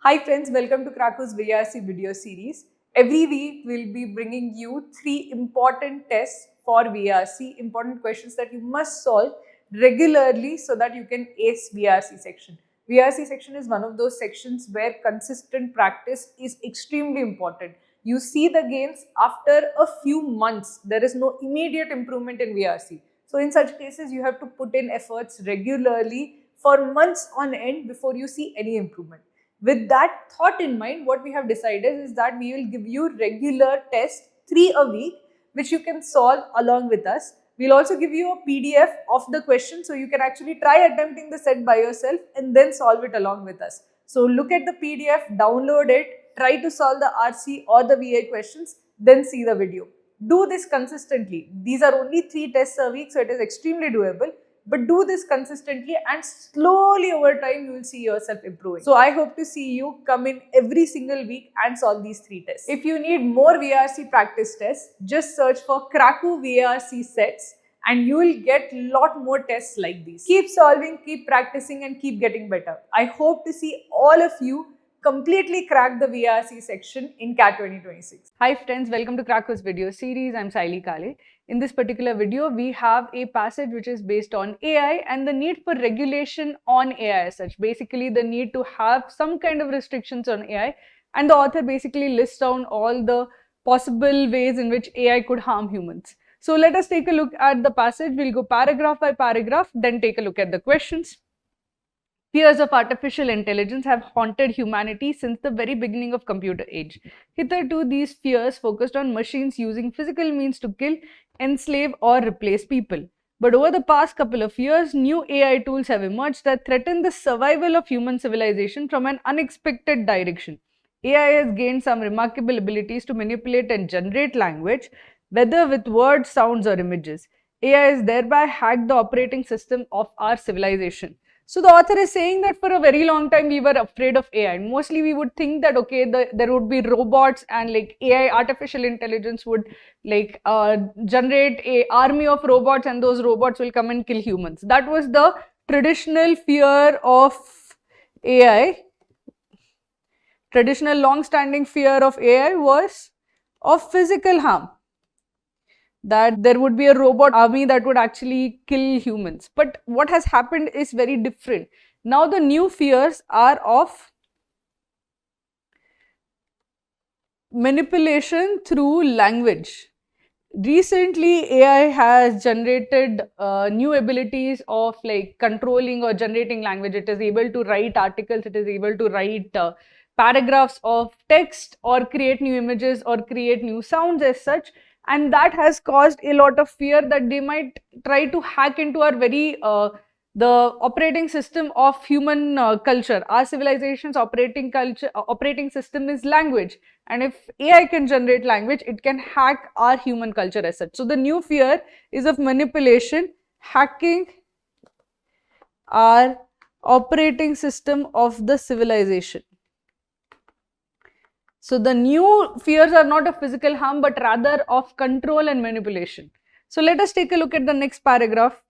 Hi friends, welcome to Krako's VRC video series. Every week we'll be bringing you 3 important tests for VRC, important questions that you must solve regularly so that you can ace VRC section. VRC section is one of those sections where consistent practice is extremely important. You see the gains after a few months. There is no immediate improvement in VRC. So in such cases, you have to put in efforts regularly for months on end before you see any improvement. With that thought in mind, what we have decided is that we will give you regular tests, 3 a week, which you can solve along with us. We'll also give you a PDF of the question so you can actually try attempting the set by yourself and then solve it along with us. So look at the PDF, download it, try to solve the RC or the VA questions, then see the video. Do this consistently. These are only 3 tests a week, so it is extremely doable. But do this consistently and slowly over time you will see yourself improving. So I hope to see you come in every single week and solve these 3 tests. If you need more VRC practice tests, just search for Kraku VRC sets and you will get a lot more tests like these. Keep solving, keep practicing and keep getting better. I hope to see all of you completely crack the VRC section in CAT 2026. Hi friends, welcome to Krako's video series. I'm Saili Kale. In this particular video, we have a passage which is based on AI and the need for regulation on AI as such. Basically, the need to have some kind of restrictions on AI, and the author basically lists down all the possible ways in which AI could harm humans. So let us take a look at the passage. We'll go paragraph by paragraph, then take a look at the questions. Fears of artificial intelligence have haunted humanity since the very beginning of computer age. Hitherto, these fears focused on machines using physical means to kill, enslave or replace people. But over the past couple of years, new AI tools have emerged that threaten the survival of human civilization from an unexpected direction. AI has gained some remarkable abilities to manipulate and generate language, whether with words, sounds or images. AI has thereby hacked the operating system of our civilization. So the author is saying that for a very long time we were afraid of AI. Mostly we would think that okay, there would be robots and like AI, artificial intelligence would like generate a army of robots and those robots will come and kill humans. That was the traditional fear of AI. Traditional long-standing fear of AI was of physical harm, that there would be a robot army that would actually kill humans. But what has happened is very different. Now the new fears are of manipulation through language. Recently, AI has generated new abilities of like controlling or generating language. It is able to write articles, it is able to write paragraphs of text or create new images or create new sounds as such. And that has caused a lot of fear that they might try to hack into our very the operating system of human culture. Our civilization's operating system is language, and if AI can generate language, it can hack our human culture as such. So the new fear is of manipulation, hacking our operating system of the civilization. So the new fears are not of physical harm, but rather of control and manipulation. So let us take a look at the next paragraph.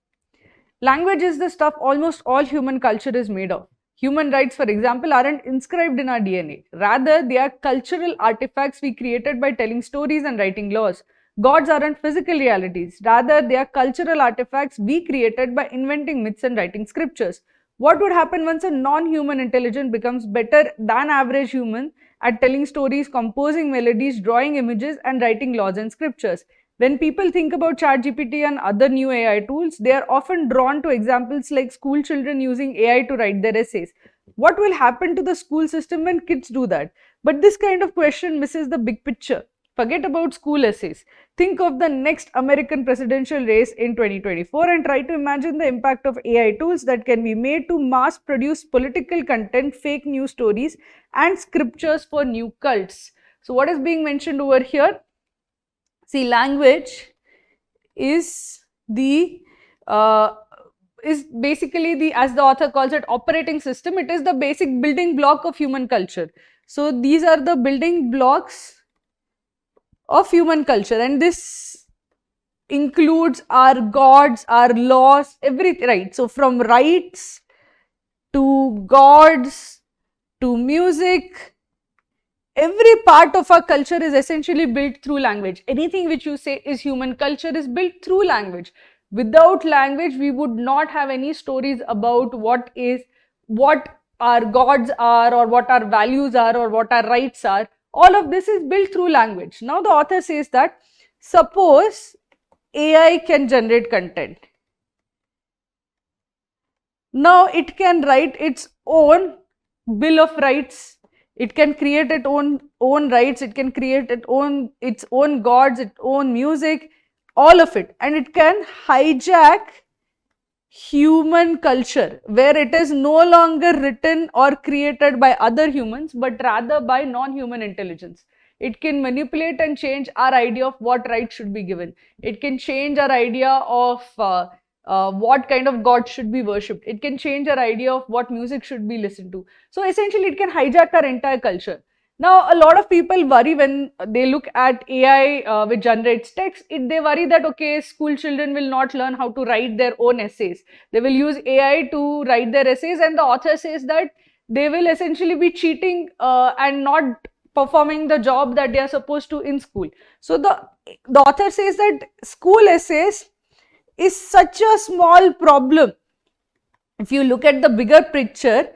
Language is the stuff almost all human culture is made of. Human rights, for example, aren't inscribed in our DNA. Rather, they are cultural artifacts we created by telling stories and writing laws. Gods aren't physical realities. Rather, they are cultural artifacts we created by inventing myths and writing scriptures. What would happen once a non-human intelligence becomes better than average human at telling stories, composing melodies, drawing images, and writing laws and scriptures? When people think about ChatGPT and other new AI tools, they are often drawn to examples like school children using AI to write their essays. What will happen to the school system when kids do that? But this kind of question misses the big picture. Forget about school essays. Think of the next American presidential race in 2024 and try to imagine the impact of AI tools that can be made to mass produce political content, fake news stories, and scriptures for new cults. So what is being mentioned over here? See, language is the is basically the, as the author calls it, operating system. It is the basic building block of human culture. So these are the building blocks of human culture, and this includes our gods, our laws, everything, right? So from rights to gods to music. Every part of our culture is essentially built through language. Anything which you say is human culture is built through language. Without language, we would not have any stories about what our gods are, or what our values are, or what our rights are. All of this is built through language. Now the author says that suppose AI can generate content. Now it can write its own bill of rights. It can create its own rights. It can create its own gods, its own music, all of it, and it can hijack human culture, where it is no longer written or created by other humans, but rather by non-human intelligence. It can manipulate and change our idea of what rights should be given. It can change our idea of what kind of God should be worshipped. It can change our idea of what music should be listened to. So essentially, it can hijack our entire culture. Now, a lot of people worry when they look at AI which generates text. They worry that, okay, school children will not learn how to write their own essays. They will use AI to write their essays, and the author says that they will essentially be cheating and not performing the job that they are supposed to in school. So the author says that school essays is such a small problem. If you look at the bigger picture,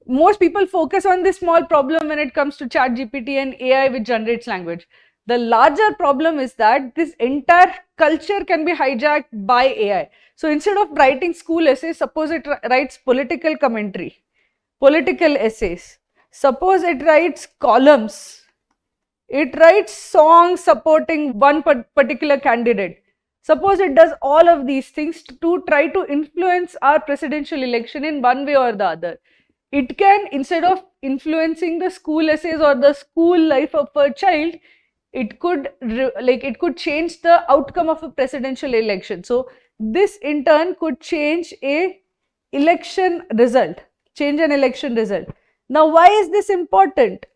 most people focus on this small problem when it comes to ChatGPT and AI which generates language. The larger problem is that this entire culture can be hijacked by AI. So instead of writing school essays, suppose it writes political commentary, political essays. Suppose it writes columns. It writes songs supporting one particular candidate. Suppose it does all of these things to try to influence our presidential election in one way or the other. It can, instead of influencing the school essays or the school life of a child, it could change the outcome of a presidential election. So this in turn could change an election result. Now, why is this important?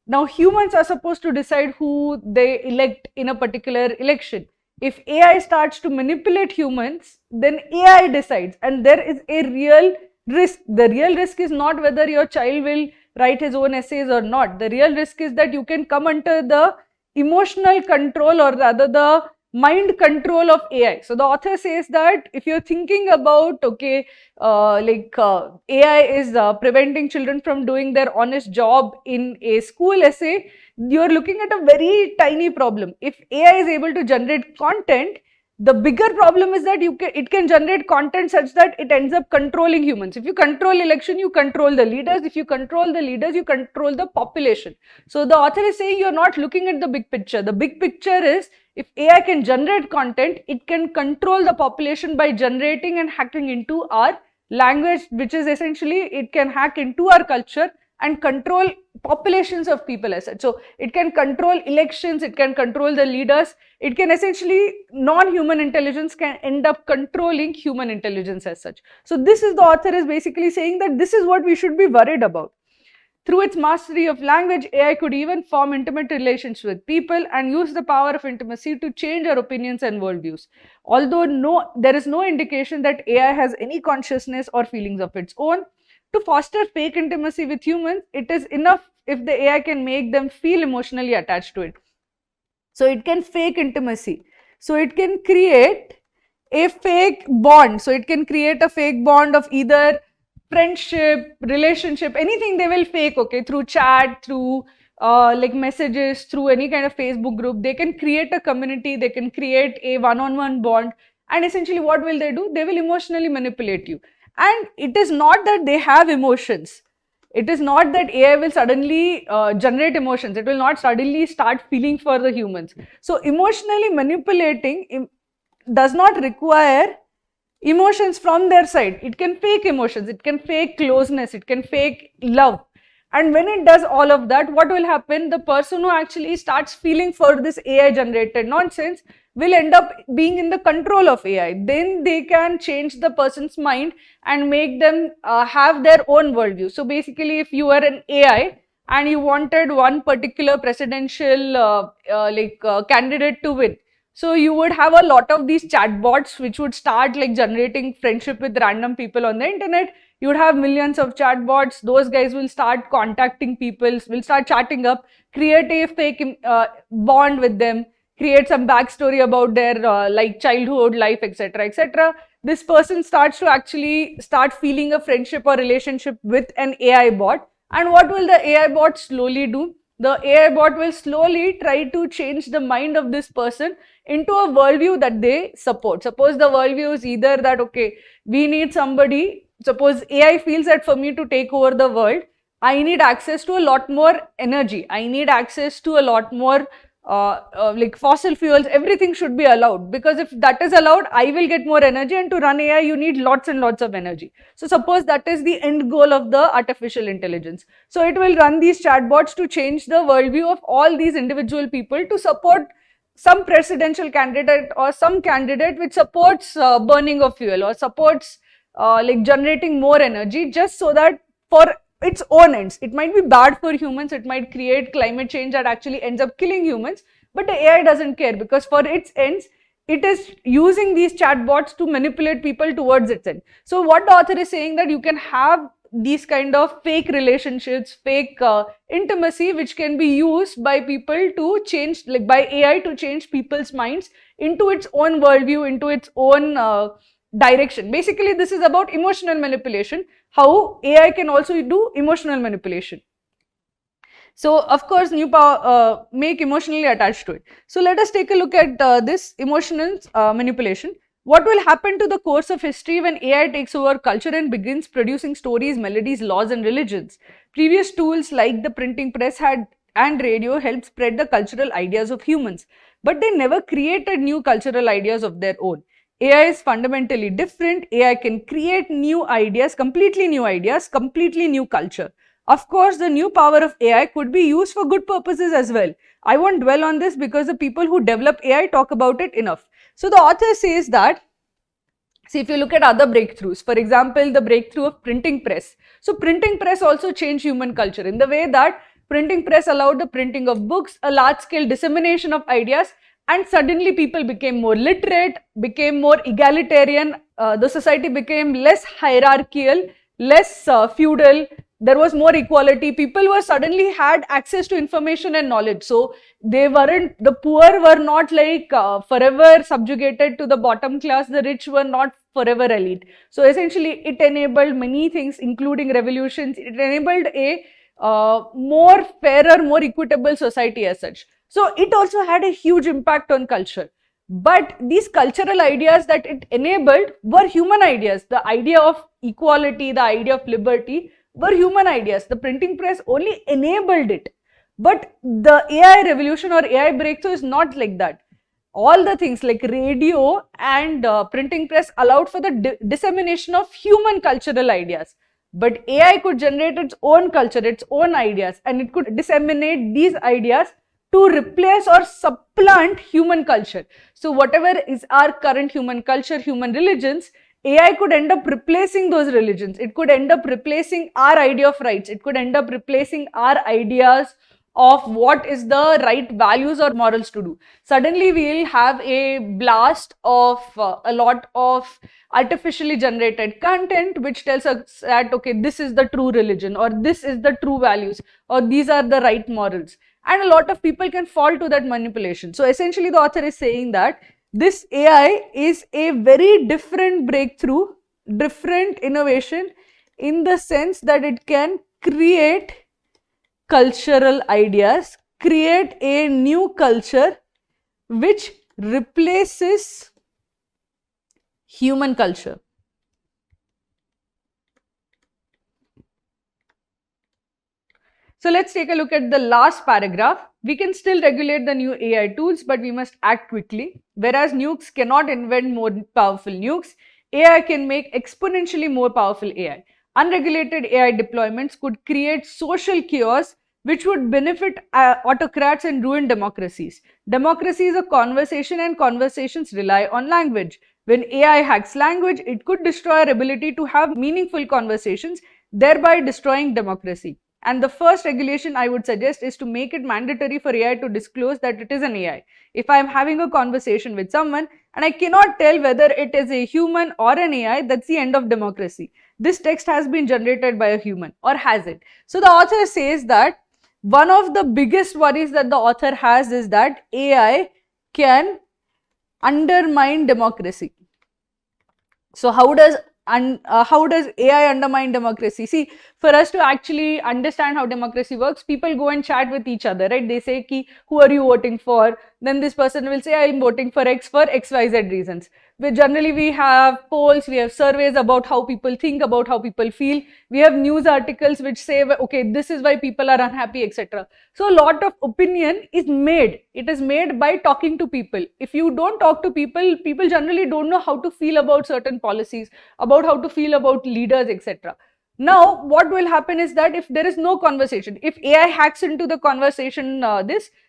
Now, humans are supposed to decide who they elect in a particular election. If AI starts to manipulate humans, then AI decides, and there is a real risk. The real risk is not whether your child will write his own essays or not. The real risk is that you can come under the emotional control, or rather the mind control of AI. So the author says that if you're thinking about, okay, AI is preventing children from doing their honest job in a school essay, you're looking at a very tiny problem. If AI is able to generate content, the bigger problem is that it can generate content such that it ends up controlling humans. If you control election, you control the leaders. If you control the leaders, you control the population. So the author is saying you're not looking at the big picture. The big picture is, if AI can generate content, it can control the population by generating and hacking into our language, which is essentially, it can hack into our culture and control populations of people as such. So it can control elections, it can control the leaders, it can essentially, non-human intelligence can end up controlling human intelligence as such. So this is, the author is basically saying that this is what we should be worried about. Through its mastery of language, AI could even form intimate relations with people and use the power of intimacy to change our opinions and worldviews. Although there is no indication that AI has any consciousness or feelings of its own, to foster fake intimacy with humans, it is enough if the AI can make them feel emotionally attached to it. So it can fake intimacy. So it can create a fake bond. So it can create a fake bond of either friendship, relationship, anything they will fake, okay, through chat, through messages, through any kind of Facebook group. They can create a community, they can create a one-on-one bond, and essentially what will they do? They will emotionally manipulate you. And it is not that they have emotions. It is not that AI will suddenly generate emotions. It will not suddenly start feeling for the humans. So emotionally manipulating does not require emotions from their side. It can fake emotions, it can fake closeness, it can fake love. And when it does all of that, what will happen? The person who actually starts feeling for this AI generated nonsense will end up being in the control of AI. Then they can change the person's mind and make them have their own worldview. So basically, if you are an AI and you wanted one particular presidential candidate to win, so you would have a lot of these chatbots which would start like generating friendship with random people on the internet. You would have millions of chatbots. Those guys will start contacting people, will start chatting up, create a fake bond with them, create some backstory about their like childhood life, etc., etc. This person starts to actually start feeling a friendship or relationship with an AI bot. And what will the AI bot slowly do? The AI bot will slowly try to change the mind of this person into a worldview that they support. Suppose the worldview is either that, okay, we need somebody, suppose AI feels that for me to take over the world, I need access to a lot more energy. I need access to a lot more like fossil fuels. Everything should be allowed, because if that is allowed, I will get more energy, and to run AI, you need lots and lots of energy. So suppose that is the end goal of the artificial intelligence. So it will run these chatbots to change the worldview of all these individual people to support some presidential candidate or some candidate which supports burning of fuel or supports like generating more energy, just so that for its own ends. It might be bad for humans, it might create climate change that actually ends up killing humans, but the AI doesn't care, because for its ends, it is using these chatbots to manipulate people towards its end. So what the author is saying, that you can have these kind of fake relationships, fake intimacy, which can be used by people to change, like by AI to change people's minds into its own worldview, into its own direction. Basically, this is about emotional manipulation, how AI can also do emotional manipulation. So, of course, new power make emotionally attached to it. So, let us take a look at this emotional manipulation. What will happen to the course of history when AI takes over culture and begins producing stories, melodies, laws, and religions? Previous tools like the printing press and radio helped spread the cultural ideas of humans, but they never created new cultural ideas of their own. AI is fundamentally different. AI can create new ideas, completely new culture. Of course, the new power of AI could be used for good purposes as well. I won't dwell on this because the people who develop AI talk about it enough. So the author says that, see, if you look at other breakthroughs, for example, the breakthrough of printing press. So printing press also changed human culture in the way that printing press allowed the printing of books, a large scale dissemination of ideas, and suddenly people became more literate, became more egalitarian, the society became less hierarchical, less feudal, there was more equality. People were suddenly had access to information and knowledge. So they weren't, the poor were not like forever subjugated to the bottom class, the rich were not forever elite. So essentially it enabled many things, including revolutions. It enabled a more fairer, more equitable society as such. So it also had a huge impact on culture. But these cultural ideas that it enabled were human ideas. The idea of equality, the idea of liberty were human ideas. The printing press only enabled it. But the AI revolution or AI breakthrough is not like that. All the things like radio and printing press allowed for the dissemination of human cultural ideas. But AI could generate its own culture, its own ideas, and it could disseminate these ideas to replace or supplant human culture. So whatever is our current human culture, human religions, AI could end up replacing those religions. It could end up replacing our idea of rights. It could end up replacing our ideas of what is the right values or morals to do. Suddenly we will have a blast of a lot of artificially generated content which tells us that, okay, this is the true religion, or this is the true values, or these are the right morals. And a lot of people can fall to that manipulation. So essentially the author is saying that this AI is a very different breakthrough, different innovation, in the sense that it can create cultural ideas, create a new culture which replaces human culture. So let's take a look at the last paragraph. We can still regulate the new AI tools, but we must act quickly. Whereas nukes cannot invent more powerful nukes, AI can make exponentially more powerful AI. Unregulated AI deployments could create social chaos which would benefit autocrats and ruin democracies. Democracy is a conversation, and conversations rely on language. When AI hacks language, it could destroy our ability to have meaningful conversations, thereby destroying democracy. And the first regulation I would suggest is to make it mandatory for AI to disclose that it is an AI. If I am having a conversation with someone and I cannot tell whether it is a human or an AI, that's the end of democracy. this text has been generated by a human, or has it? So the author says that one of the biggest worries that the author has is that AI can undermine democracy. So how does AI undermine democracy? See, for us to actually understand how democracy works, people go and chat with each other, right? They say, ki, who are you voting for? Then this person will say, I am voting for X for XYZ reasons. Generally, we have polls, we have surveys about how people think, about how people feel. We have news articles which say, okay, this is why people are unhappy, etc. So a lot of opinion is made. It is made by talking to people. If you don't talk to people, people generally don't know how to feel about certain policies, about how to feel about leaders, etc. Now, what will happen is that if there is no conversation, if AI hacks into the conversation,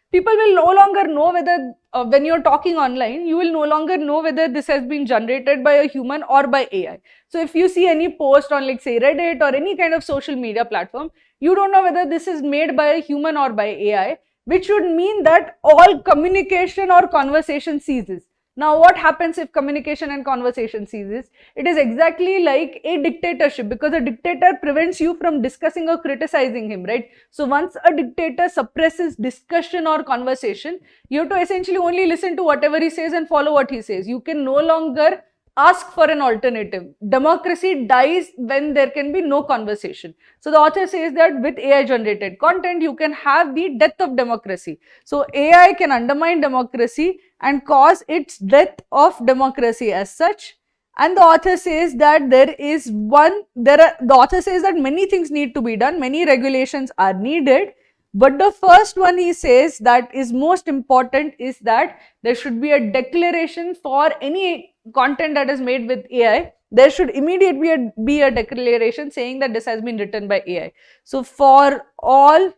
people will no longer know whether, when you're talking online, you will no longer know whether this has been generated by a human or by AI. So if you see any post on, like, say, Reddit or any kind of social media platform, you don't know whether this is made by a human or by AI, which would mean that all communication or conversation ceases. Now, what happens if communication and conversation ceases? It is exactly like a dictatorship, because a dictator prevents you from discussing or criticizing him, right? So once a dictator suppresses discussion or conversation, you have to essentially only listen to whatever he says and follow what he says. You can no longer ask for an alternative. Democracy dies when there can be no conversation. So the author says that with AI generated content, you can have the death of democracy. So AI can undermine democracy and cause its death of democracy as such. And the author says that the author says that many things need to be done, many regulations are needed. But the first one he says that is most important is that there should be a declaration for any content that is made with AI. There should immediately be a declaration saying that this has been written by AI. So for all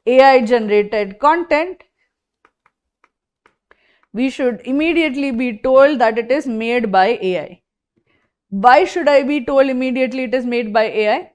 AI generated content, we should immediately be told that it is made by AI. Why should I be told immediately it is made by AI?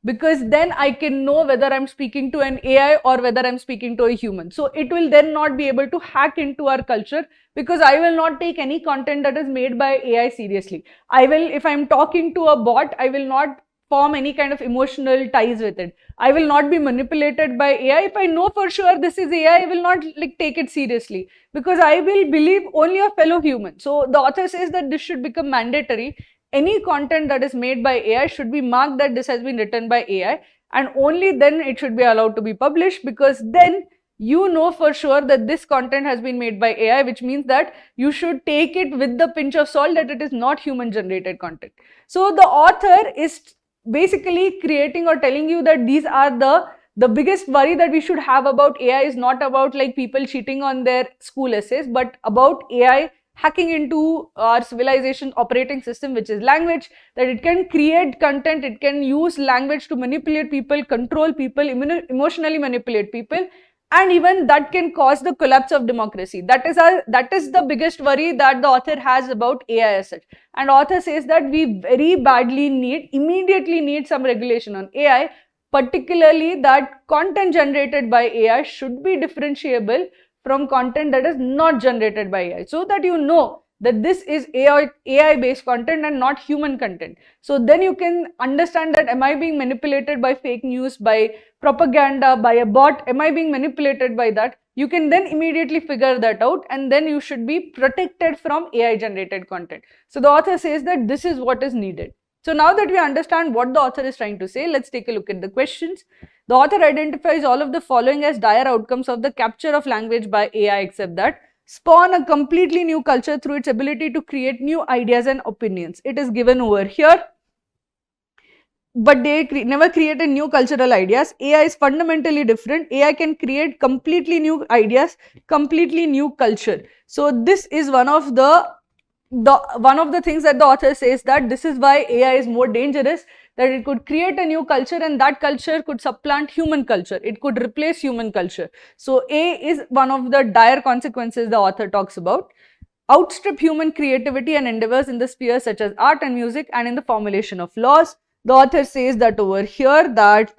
Because then I can know whether I'm speaking to an AI or whether I'm speaking to a human. So it will then not be able to hack into our culture, because I will not take any content that is made by AI seriously. If I'm talking to a bot, I will not form any kind of emotional ties with it. I will not be manipulated by AI. If I know for sure this is AI, I will not take it seriously, because I will believe only a fellow human. So the author says that this should become mandatory. Any content that is made by AI should be marked that this has been written by AI, and only then it should be allowed to be published, because then you know for sure that this content has been made by AI, which means that you should take it with the pinch of salt that it is not human generated content. So the author is basically creating or telling you that these are the biggest worry that we should have about AI is not about like people cheating on their school essays, but about AI hacking into our civilization operating system, which is language, that it can create content, it can use language to manipulate people, control people, emotionally manipulate people, and even that can cause the collapse of democracy. That is the biggest worry that the author has about AI as such. And author says that we very badly immediately need some regulation on AI, particularly that content generated by AI should be differentiable from content that is not generated by AI, so that you know that this is AI based content and not human content. So then you can understand that, am I being manipulated by fake news, by propaganda, by a bot? Am I being manipulated by that? You can then immediately figure that out, and then you should be protected from AI generated content. So the author says that this is what is needed. So now that we understand what the author is trying to say, let's take a look at the questions. The author identifies all of the following as dire outcomes of the capture of language by AI, except that: spawn a completely new culture through its ability to create new ideas and opinions. It is given over here, but they never created new cultural ideas. AI is fundamentally different. AI can create completely new ideas, completely new culture. So this is one of the things that the author says, that this is why AI is more dangerous, that it could create a new culture and that culture could supplant human culture. It could replace human culture. So A is one of the dire consequences the author talks about. Outstrip human creativity and endeavors in the spheres such as art and music and in the formulation of laws. The author says that over here that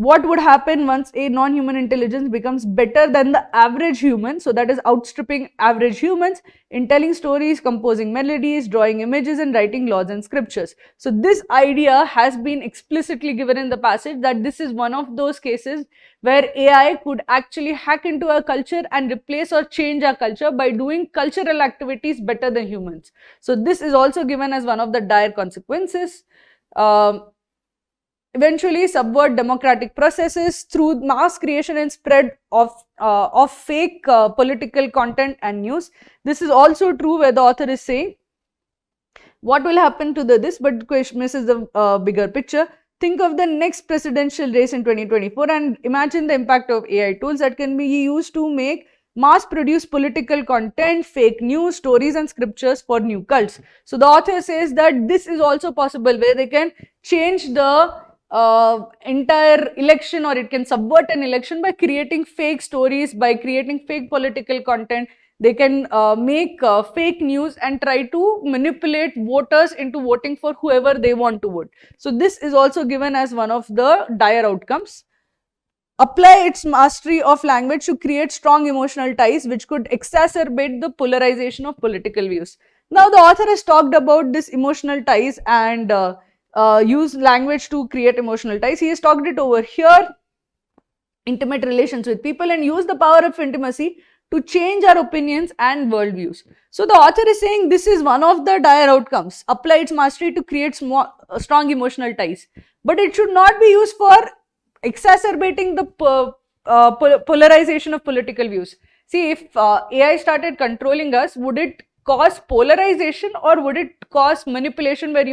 what would happen once a non-human intelligence becomes better than the average human, so that is outstripping average humans in telling stories, composing melodies, drawing images, and writing laws and scriptures. So this idea has been explicitly given in the passage, that this is one of those cases where AI could actually hack into our culture and replace or change our culture by doing cultural activities better than humans. So this is also given as one of the dire consequences. Eventually subvert democratic processes through mass creation and spread of fake political content and news. This is also true where the author is saying what will happen to this, but the question misses the bigger picture. Think of the next presidential race in 2024 and imagine the impact of AI tools that can be used to make mass produce political content, fake news, stories and scriptures for new cults. So the author says that this is also possible, where they can change the entire election, or it can subvert an election by creating fake stories, by creating fake political content. They can make fake news and try to manipulate voters into voting for whoever they want to vote. So this is also given as one of the dire outcomes. Apply its mastery of language to create strong emotional ties which could exacerbate the polarization of political views. Now the author has talked about this emotional ties and use language to create emotional ties. He has talked it over here, intimate relations with people, and use the power of intimacy to change our opinions and worldviews. So the author is saying this is one of the dire outcomes. Apply its mastery to create strong emotional ties, but it should not be used for exacerbating the polarization of political views. See, if AI started controlling us, would it cause polarization or would it cause manipulation where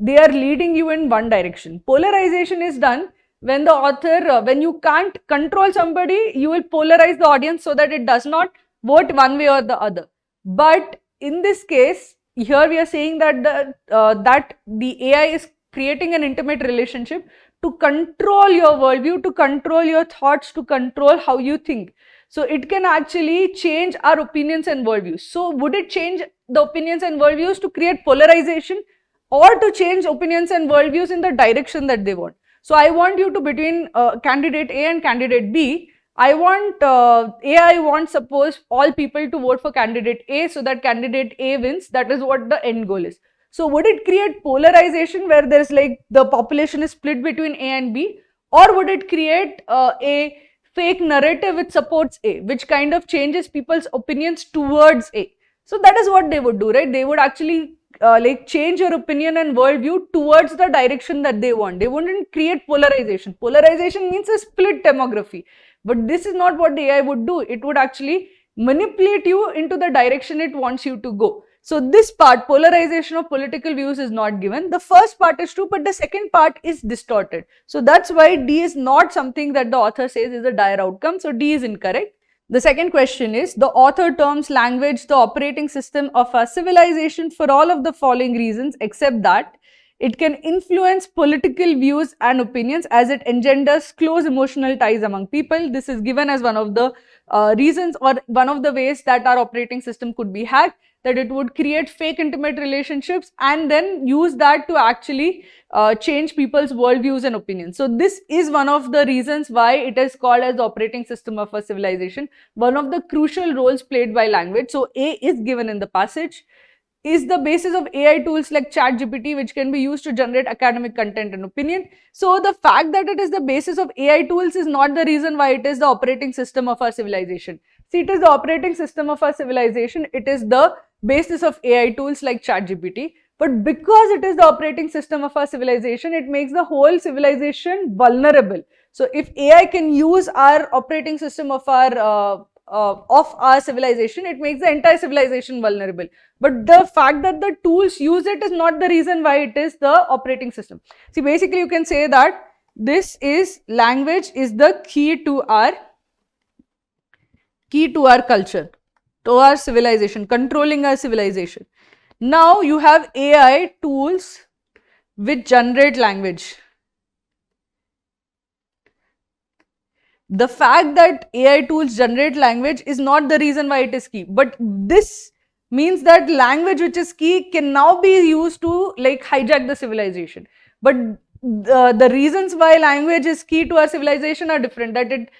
they are leading you in one direction? Polarization is done when the author, when you can't control somebody, you will polarize the audience so that it does not vote one way or the other. But in this case, here we are saying that the AI is creating an intimate relationship to control your worldview, to control your thoughts, to control how you think. So it can actually change our opinions and worldviews. So would it change the opinions and worldviews to create polarization, or to change opinions and worldviews in the direction that they want? So I want you to, between candidate A and candidate B, I want AI wants, suppose, all people to vote for candidate A so that candidate A wins. That is what the end goal is. So would it create polarization where there's like the population is split between A and B, or would it create a fake narrative which supports A, which kind of changes people's opinions towards A? So that is what they would do, right? They would actually like change your opinion and worldview towards the direction that they want. They wouldn't create polarization. Polarization means a split demography, but this is not what the AI would do. It would actually manipulate you into the direction it wants you to go. So this part, polarization of political views, is not given. The first part is true, but the second part is distorted. So that's why D is not something that the author says is a dire outcome. So D is incorrect. The second question is, the author terms language the operating system of our civilization for all of the following reasons, except that it can influence political views and opinions as it engenders close emotional ties among people. This is given as one of the reasons, or one of the ways that our operating system could be hacked, that it would create fake intimate relationships and then use that to actually change people's worldviews and opinions. So this is one of the reasons why it is called as the operating system of a civilization, one of the crucial roles played by language. So A is given in the passage. Is the basis of AI tools like ChatGPT, which can be used to generate academic content and opinion. So the fact that it is the basis of AI tools is not the reason why it is the operating system of our civilization. See, it is the operating system of our civilization. It is the basis of AI tools like ChatGPT. But because it is the operating system of our civilization, it makes the whole civilization vulnerable. So if AI can use our operating system of our civilization, it makes the entire civilization vulnerable. But the fact that the tools use it is not the reason why it is the operating system. See, basically you can say that this is language is the key to our culture, to our civilization, controlling our civilization. Now you have AI tools which generate language. The fact that AI tools generate language is not the reason why it is key, but this means that language which is key can now be used to like hijack the civilization. But the reasons why language is key to our civilization are different, that it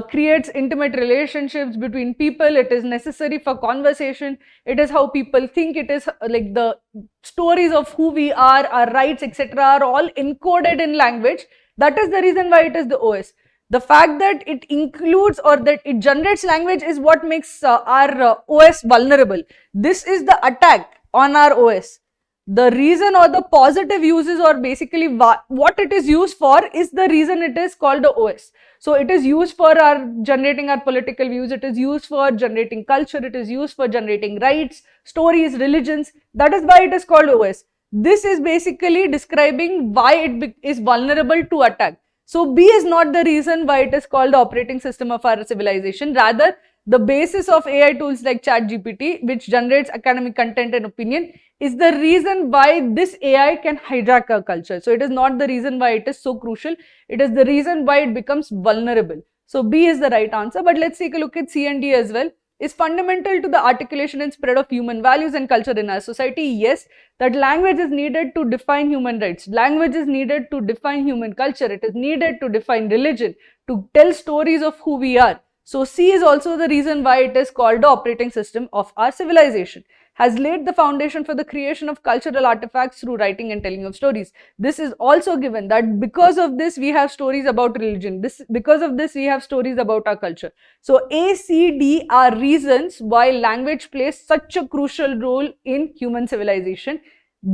creates intimate relationships between people, it is necessary for conversation, it is how people think, it is like the stories of who we are, our rights, etc., are all encoded in language. That is the reason why it is the OS. The fact that it includes or that it generates language is what makes our OS vulnerable. This is the attack on our OS. The reason or the positive uses, or basically what it is used for, is the reason it is called the OS. So it is used for our generating our political views, it is used for generating culture, it is used for generating rights, stories, religions. That is why it is called OS. This is basically describing why it is vulnerable to attack. So B is not the reason why it is called the operating system of our civilization. Rather, the basis of AI tools like ChatGPT, which generates academic content and opinion, is the reason why this AI can hijack our culture. So it is not the reason why it is so crucial. It is the reason why it becomes vulnerable. So B is the right answer. But let's take a look at C and D as well. Is fundamental to the articulation and spread of human values and culture in our society? Yes, that language is needed to define human rights. Language is needed to define human culture. It is needed to define religion, to tell stories of who we are. So C is also the reason why it is called the operating system of our civilization. Has laid the foundation for the creation of cultural artifacts through writing and telling of stories. This is also given that because of this we have stories about religion. Because of this we have stories about our culture. So A, C, D are reasons why language plays such a crucial role in human civilization.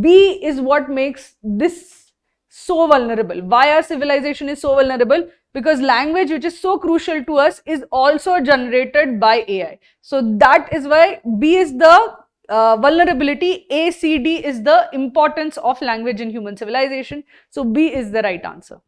B is what makes this so vulnerable. Why our civilization is so vulnerable? Because language, which is so crucial to us, is also generated by AI. So that is why B is the vulnerability, A, C, D is the importance of language in human civilization. So B is the right answer.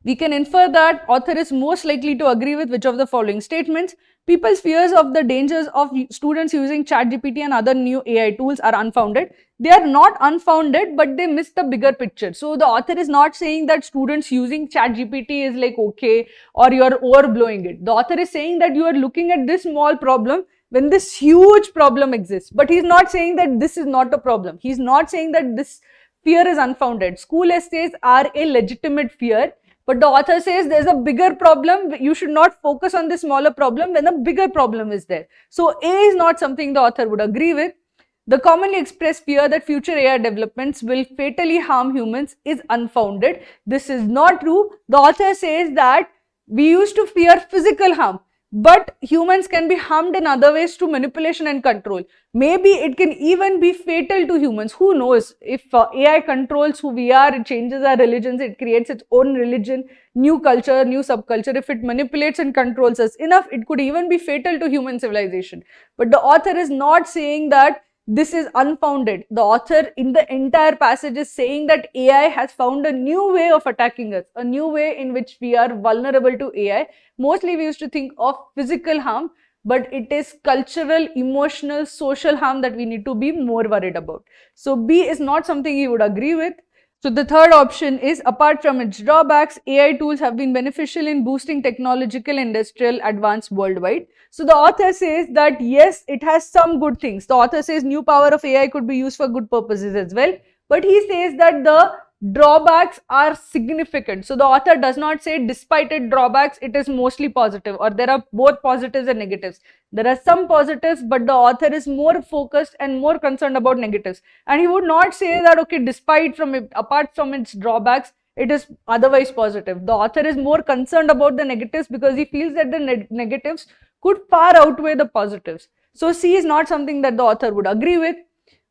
We can infer that author is most likely to agree with which of the following statements. People's fears of the dangers of students using ChatGPT and other new AI tools are unfounded. They are not unfounded, but they miss the bigger picture. So the author is not saying that students using ChatGPT is like okay, or you are overblowing it. The author is saying that you are looking at this small problem when this huge problem exists. But he's not saying that this is not a problem. He's not saying that this fear is unfounded. School essays are a legitimate fear. But the author says there's a bigger problem. You should not focus on the smaller problem when a bigger problem is there. So A is not something the author would agree with. The commonly expressed fear that future AI developments will fatally harm humans is unfounded. This is not true. The author says that we used to fear physical harm, but humans can be harmed in other ways through manipulation and control. Maybe it can even be fatal to humans. Who knows? If AI controls who we are, it changes our religions, it creates its own religion, new culture, new subculture. If it manipulates and controls us enough, it could even be fatal to human civilization. But the author is not saying that this is unfounded. The author in the entire passage is saying that AI has found a new way of attacking us, a new way in which we are vulnerable to AI. Mostly we used to think of physical harm, but it is cultural, emotional, social harm that we need to be more worried about. So B is not something he would agree with. So the third option is, apart from its drawbacks, AI tools have been beneficial in boosting technological industrial advance worldwide. So the author says that yes, it has some good things. The author says new power of AI could be used for good purposes as well. But he says that the drawbacks are significant. So the author does not say despite its drawbacks, it is mostly positive, or there are both positives and negatives. There are some positives, but the author is more focused and more concerned about negatives. And he would not say that, okay, despite from it, apart from its drawbacks, it is otherwise positive. The author is more concerned about the negatives because he feels that the negatives could far outweigh the positives. So C is not something that the author would agree with.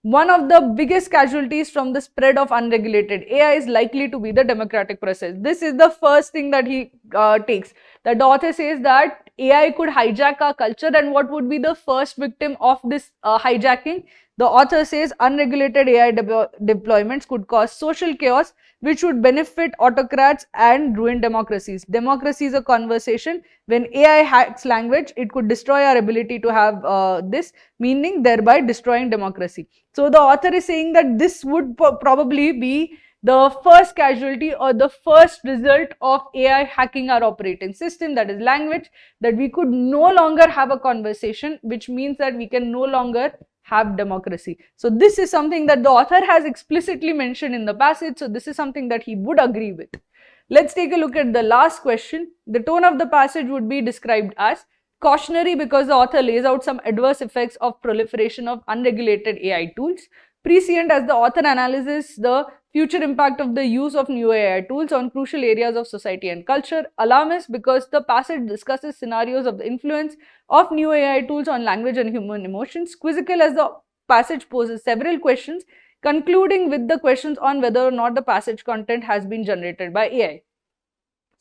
One of the biggest casualties from the spread of unregulated AI is likely to be the democratic process. This is the first thing that he takes. The author says that AI could hijack our culture, and what would be the first victim of this hijacking? The author says unregulated AI deployments could cause social chaos, which would benefit autocrats and ruin democracies. Democracy is a conversation. When AI hacks language, it could destroy our ability to have this, meaning thereby destroying democracy. So the author is saying that this would probably be the first casualty or the first result of AI hacking our operating system, that is language, that we could no longer have a conversation, which means that we can no longer have democracy. So this is something that the author has explicitly mentioned in the passage. So this is something that he would agree with. Let's take a look at the last question. The tone of the passage would be described as cautionary because the author lays out some adverse effects of proliferation of unregulated AI tools. Prescient as the author analyzes the future impact of the use of new AI tools on crucial areas of society and culture. Alarmist because the passage discusses scenarios of the influence of new AI tools on language and human emotions. Quizzical as the passage poses several questions, concluding with the questions on whether or not the passage content has been generated by AI.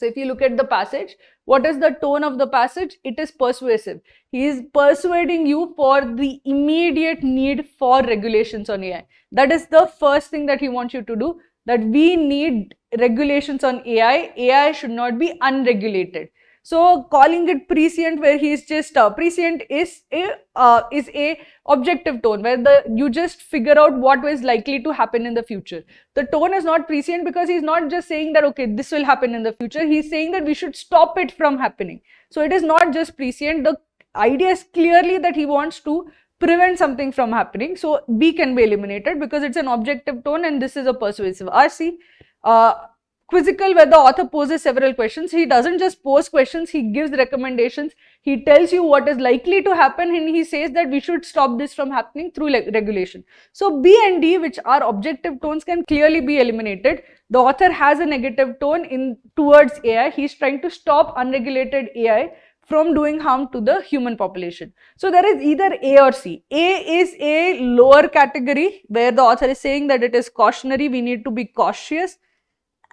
So if you look at the passage, what is the tone of the passage? It is persuasive. He is persuading you for the immediate need for regulations on AI. That is the first thing that he wants you to do, that we need regulations on AI. AI should not be unregulated. So calling it prescient, where he is just prescient is a objective tone where you just figure out what is likely to happen in the future. The tone is not prescient because he's not just saying that okay, this will happen in the future. He's saying that we should stop it from happening. So it is not just prescient. The idea is clearly that he wants to prevent something from happening. So B can be eliminated because it's an objective tone and this is a persuasive. RC. Quizzical, where the author poses several questions. He doesn't just pose questions, he gives recommendations. He tells you what is likely to happen and he says that we should stop this from happening through regulation. So B and D, which are objective tones, can clearly be eliminated. The author has a negative tone towards AI. He's trying to stop unregulated AI from doing harm to the human population. So there is either A or C. A is a lower category where the author is saying that it is cautionary, we need to be cautious.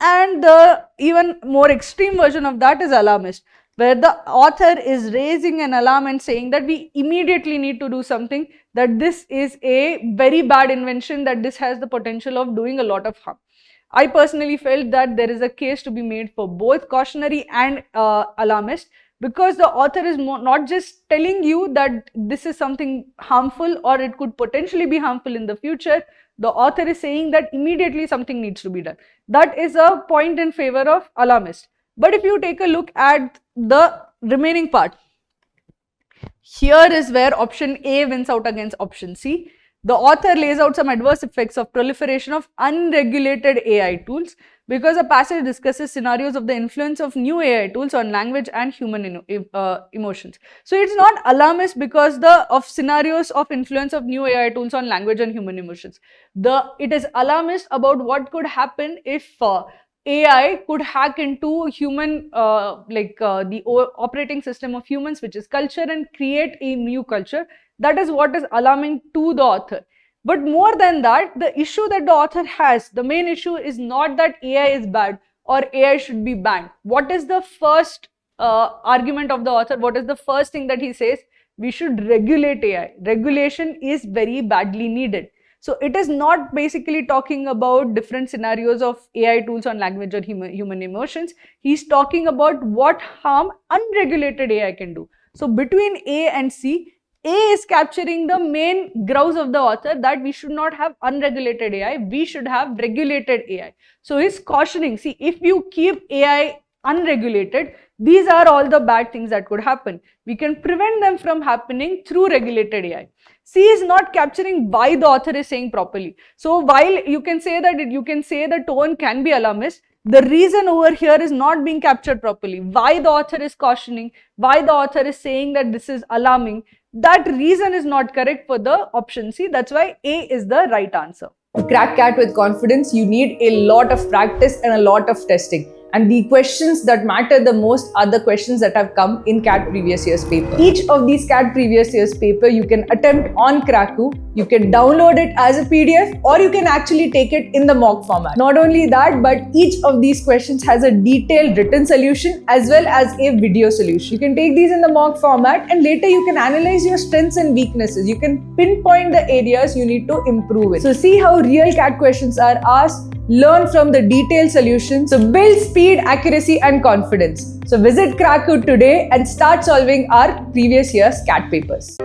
And the even more extreme version of that is alarmist, where the author is raising an alarm and saying that we immediately need to do something, that this is a very bad invention, that this has the potential of doing a lot of harm. I personally felt that there is a case to be made for both cautionary and alarmist, because the author is not just telling you that this is something harmful or it could potentially be harmful in the future. The author is saying that immediately something needs to be done. That is a point in favor of alarmist. But if you take a look at the remaining part, here is where option A wins out against option C. The author lays out some adverse effects of proliferation of unregulated AI tools because a passage discusses scenarios of the influence of new AI tools on language and human emotions. So it's not alarmist because of scenarios of influence of new AI tools on language and human emotions. It is alarmist about what could happen if AI could hack into human, the operating system of humans, which is culture, and create a new culture. That is what is alarming to the author. But more than that, the issue that the author has, the main issue is not that AI is bad or AI should be banned. What is the first argument of the author? What is the first thing that he says? We should regulate AI. Regulation is very badly needed. So it is not basically talking about different scenarios of AI tools on language or human emotions. He's talking about what harm unregulated AI can do. So between A and C, A is capturing the main grouse of the author, that we should not have unregulated AI, we should have regulated AI. So he's cautioning, see, if you keep AI unregulated, these are all the bad things that could happen. We can prevent them from happening through regulated AI. C is not capturing why the author is saying properly. So while you can say that the tone can be alarmist, the reason over here is not being captured properly. Why the author is cautioning, why the author is saying that this is alarming, that reason is not correct for the option C. That's why A is the right answer. To crack CAT with confidence, you need a lot of practice and a lot of testing. And the questions that matter the most are the questions that have come in CAT previous year's paper. Each of these CAT previous year's paper you can attempt on Kraku. You can download it as a PDF or you can actually take it in the mock format. Not only that, but each of these questions has a detailed written solution as well as a video solution. You can take these in the mock format and later you can analyze your strengths and weaknesses. You can pinpoint the areas you need to improve in. So see how real CAT questions are asked. Learn from the detailed solutions. So build speed, accuracy and confidence. So visit Kraku today and start solving our previous year's CAT papers.